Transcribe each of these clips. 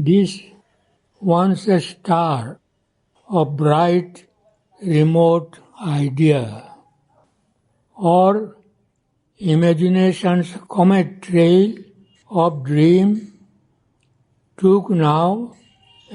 This, once a star of bright, remote idea, or imagination's comet trail of dream, took now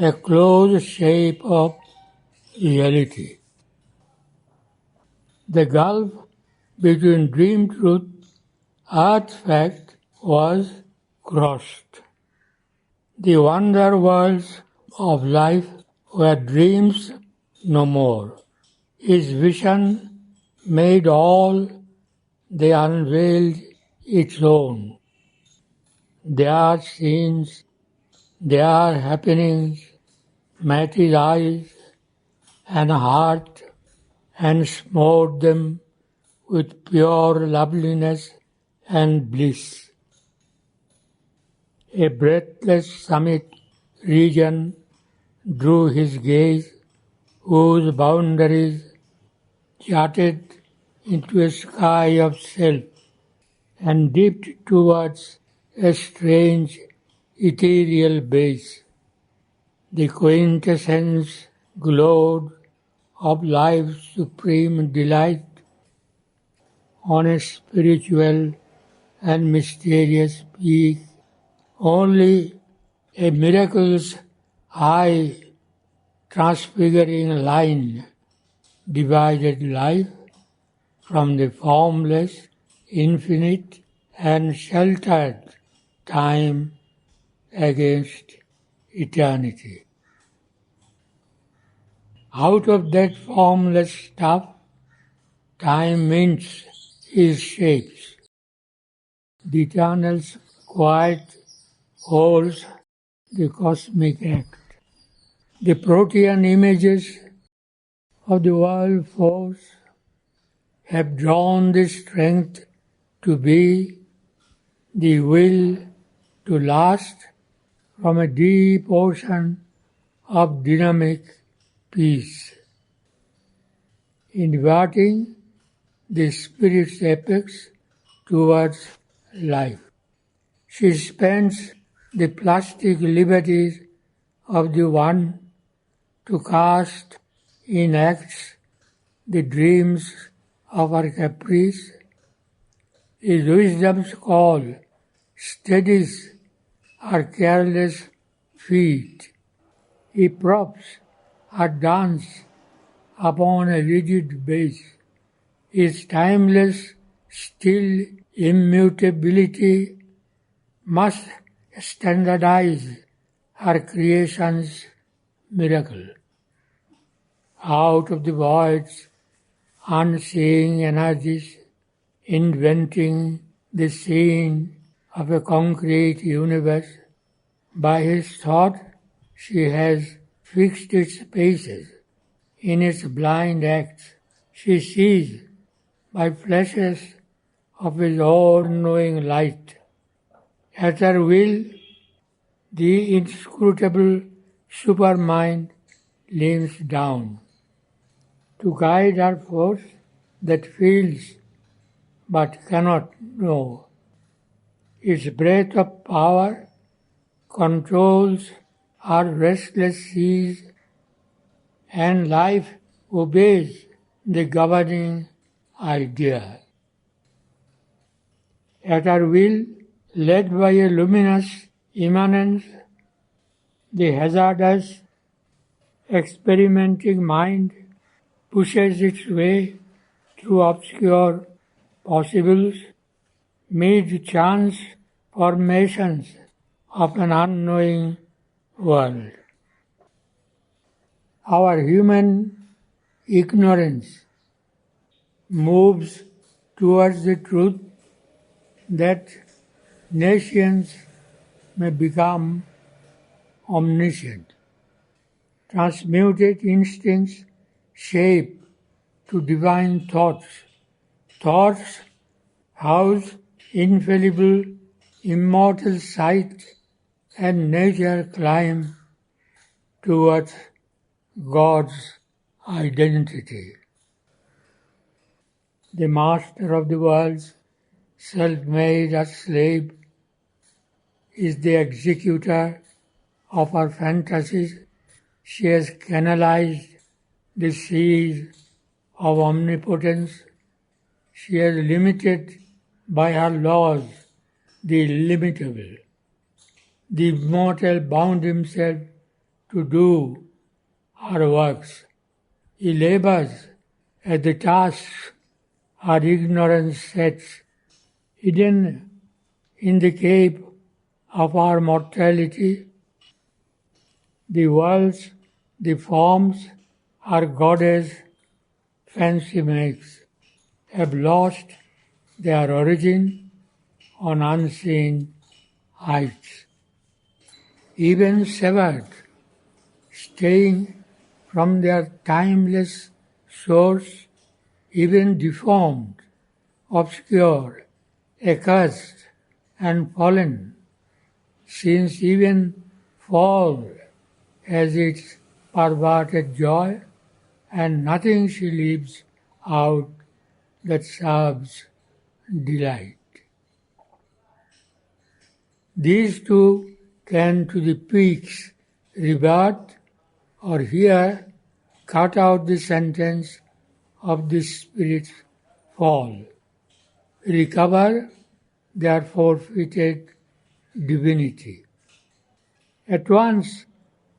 a close shape of reality. The gulf between dream truth, earth fact was crossed. The wonder worlds of life were dreams no more. His vision made all they unveiled its own. Their scenes, their happenings met his eyes and heart and smote them with pure loveliness and bliss. A breathless summit region drew his gaze, whose boundaries jutted into a sky of self and dipped towards a strange ethereal base. The quintessence glowed of life's supreme delight on a spiritual and mysterious peak. Only a miracle's high transfiguring line divided life from the formless, infinite, and sheltered time against eternity. Out of that formless stuff, time mints his shapes. The eternal's quiet holds the cosmic act. The protean images of the world force have drawn the strength to be, the will to last from a deep ocean of dynamic peace. Inverting the spirit's apex towards life. She spends the plastic liberties of the one to cast in acts the dreams of her caprice. His wisdom's call steadies her careless feet. He props her dance upon a rigid base. His timeless, still immutability must standardize her creation's miracle. Out of the void's unseeing energies, inventing the scene of a concrete universe, by his thought she has fixed its spaces. In its blind acts, she sees by flashes of his all-knowing light. At her will, the inscrutable supermind leans down to guide her force that feels but cannot know. Its breath of power controls our restless seas, and life obeys the governing idea. At her will, led by a luminous immanence, the hazardous, experimenting mind pushes its way through obscure possibles, mid-chance formations of an unknowing world. Our human ignorance moves towards the truth that nations may become omniscient. Transmuted instincts shape to divine thoughts. Thoughts house infallible, immortal sight, and nature climb towards God's identity. The master of the world's self-made slave is the executor of her fantasies, she has canalized the seas of omnipotence. She has limited by her laws the illimitable. The immortal bound himself to do her works. He labors at the tasks her ignorance sets, hidden in the cave of our mortality. The worlds, the forms our goddess fancy makes have lost their origin on unseen heights. Even severed, staying from their timeless source, even deformed, obscure, accursed, and fallen, since even fall has its perverted joy, and nothing she leaves out that serves delight. These two can to the peaks revert, or here cut out the sentence of the spirit's fall, recover their forfeited divinity. At once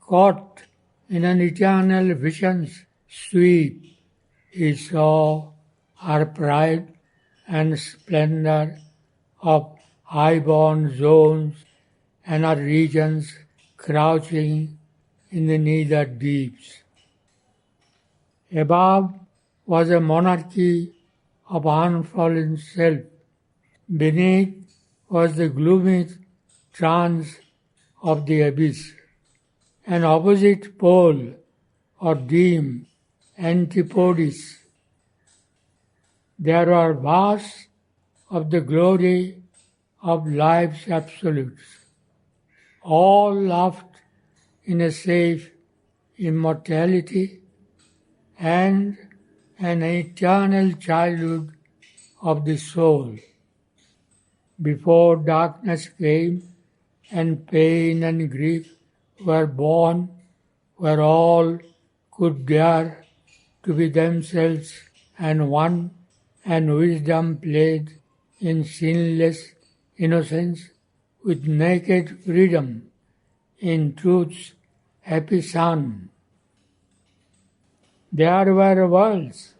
caught in an eternal vision's sweep, he saw her pride and splendor of high-born zones and her regions crouching in the nether deeps. Above was a monarchy of unfallen self. Beneath was the gloomy trance of the abyss, an opposite pole or dim antipodes. There were vast of the glory of life's absolutes. All laughed in a safe immortality and an eternal childhood of the soul. Before darkness came and pain and grief were born, where all could dare to be themselves and one, and wisdom played in sinless innocence with naked freedom in truth's happy sun. There were worlds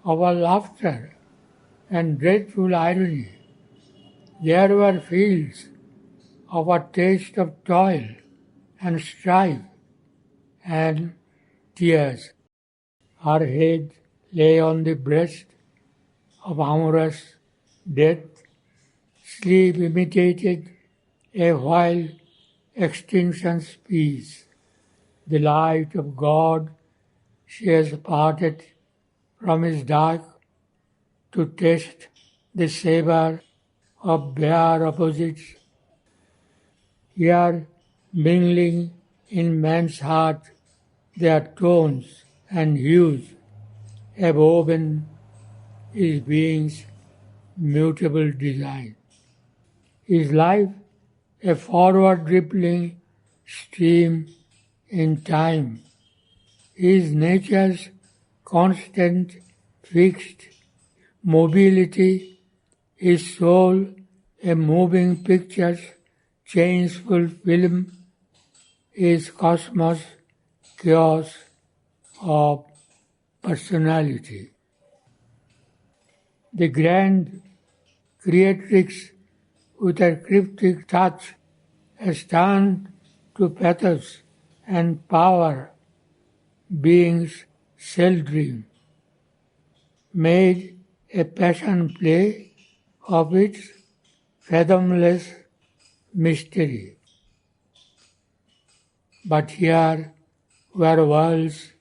of our laughter and dreadful irony. There were fields of a taste of toil and strife and tears. Her head lay on the breast of amorous death. Sleep imitated a while extinction's peace. The light of God she has parted from his dark to taste the savour of bare opposites. Here, mingling in man's heart, their tones and hues have woven his being's mutable design. Is life a forward rippling stream in time? Is nature's constant, fixed mobility, his soul a moving picture's changeful film, is cosmos chaos of personality? The grand creatrix with her cryptic touch has turned to pathos and power being's self-dream, made a passion play of its fathomless mystery. But here were worlds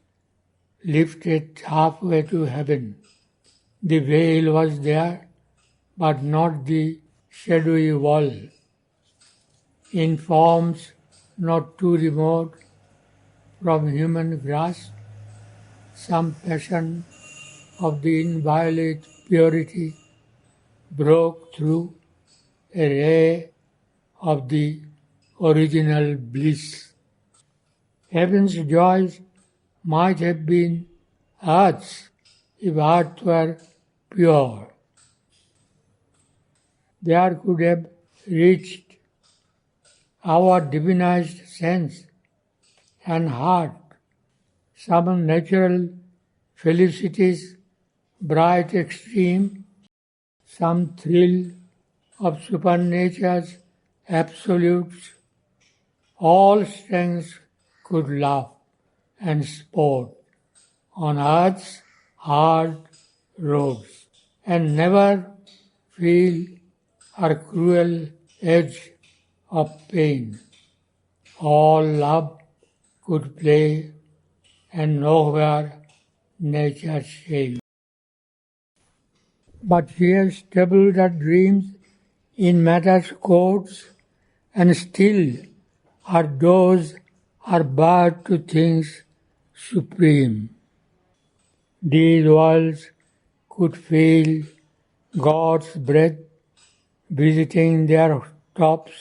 lifted halfway to heaven. The veil was there, but not the shadowy wall. In forms not too remote from human grasp, some passion of the inviolate purity broke through, a ray of the original bliss. Heaven's joys might have been earth's if earth were pure. There could have reached our divinized sense and heart some natural felicities, bright extreme, some thrill of supernature's absolutes. All strengths could laugh and sport on earth's hard roads and never feel her cruel edge of pain. All love could play and nowhere nature's shame. But she has stabled her dreams in matter's courts, and still her doors are barred to things supreme. These worlds could feel God's breath visiting their tops,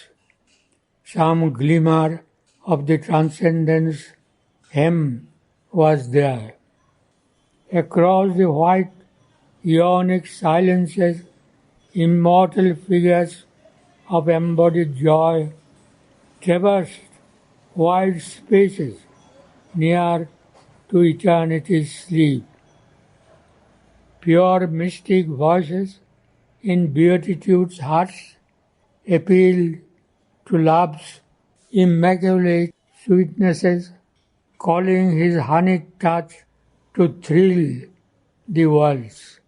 some glimmer of the transcendence hymn was there. Across the white ionic silences, immortal figures of embodied joy traversed wide spaces near to eternity's sleep. Pure mystic voices in beatitude's hush appealed to love's immaculate sweetnesses, calling his honeyed touch to thrill the worlds,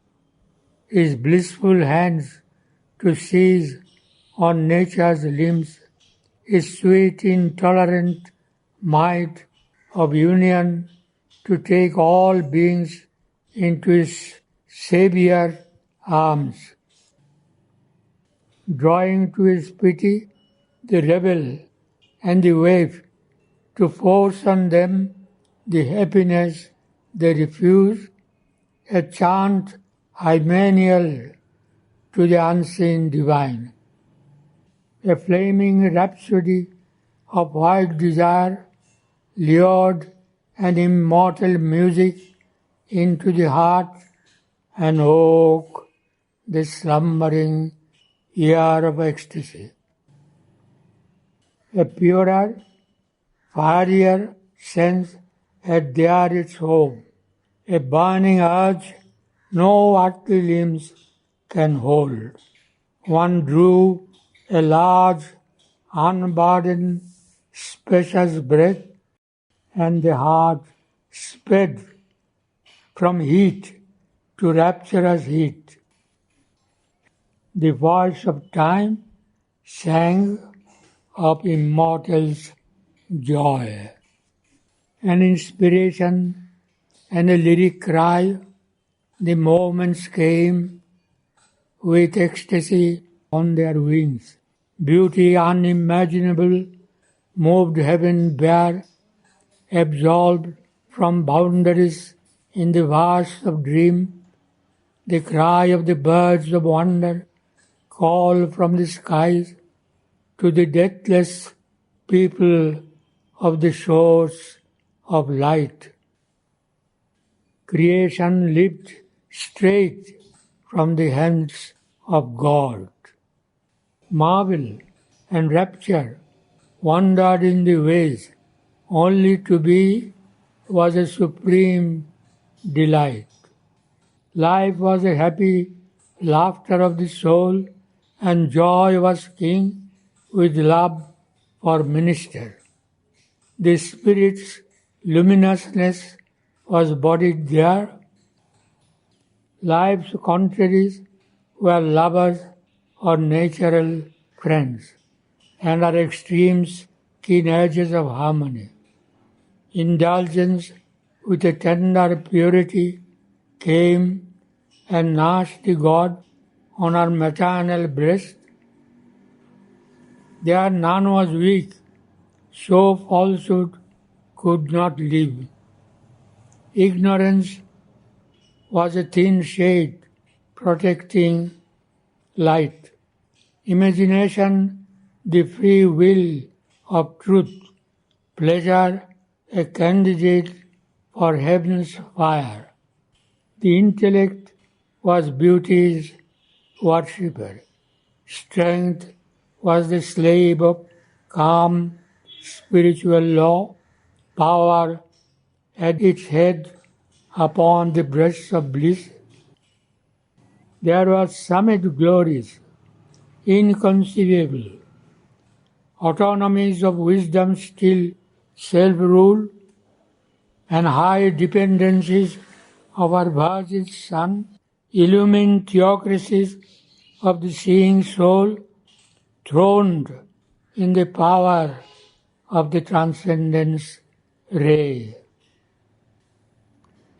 his blissful hands to seize on nature's limbs, his sweet intolerant might of union to take all beings into his Saviour arms, drawing to his pity the rebel and the waif, to force on them the happiness they refuse, a chant hymeneal to the unseen divine, a flaming rhapsody of white desire lured an immortal music into the heart and woke the slumbering ear of ecstasy. A purer, fierier sense had there its home, a burning urge no earthly limbs can hold. One drew a large, unburdened, spacious breath, and the heart sped from heat to rapturous heat. The voice of time sang of immortals' joy. An inspiration and a lyric cry, the moments came with ecstasy on their wings. Beauty unimaginable moved heaven bare, absolved from boundaries in the vast of dream. The cry of the birds of wonder called from the skies to the deathless people of the shores of light. Creation lived straight from the hands of God. Marvel and rapture wandered in the ways. Only to be was a supreme delight. Life was a happy laughter of the soul, and joy was king with love for minister. The Spirit's luminousness was bodied there. Life's contraries were lovers or natural friends, and our extremes keen edges of harmony. Indulgence with a tender purity came and nursed the God on our maternal breast. There none was weak, so falsehood could not live. Ignorance was a thin shade protecting light. Imagination, the free will of truth. Pleasure, a candidate for heaven's fire. The intellect was beauty's worshipper. Strength was the slave of calm spiritual law. Power had its head upon the breast of bliss. There were summit glories, inconceivable, autonomies of wisdom still self-rule, and high dependencies of our Virgin Son, illumined theocracies of the seeing soul, throned in the power of the transcendence ray.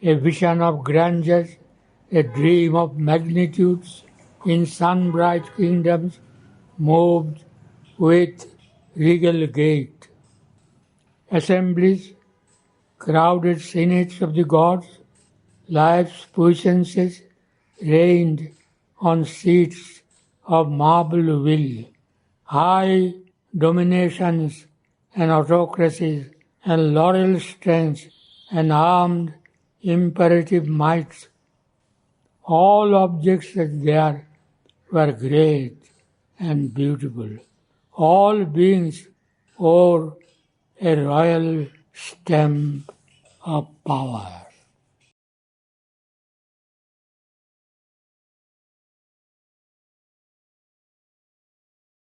A vision of grandeur, a dream of magnitudes in sun-bright kingdoms moved with regal gait. Assemblies, crowded senates of the gods, life's puissances reigned on seats of marble will. High dominations and autocracies and laurel strengths and armed imperative mights, all objects there were great and beautiful. All beings wore a royal stamp of power.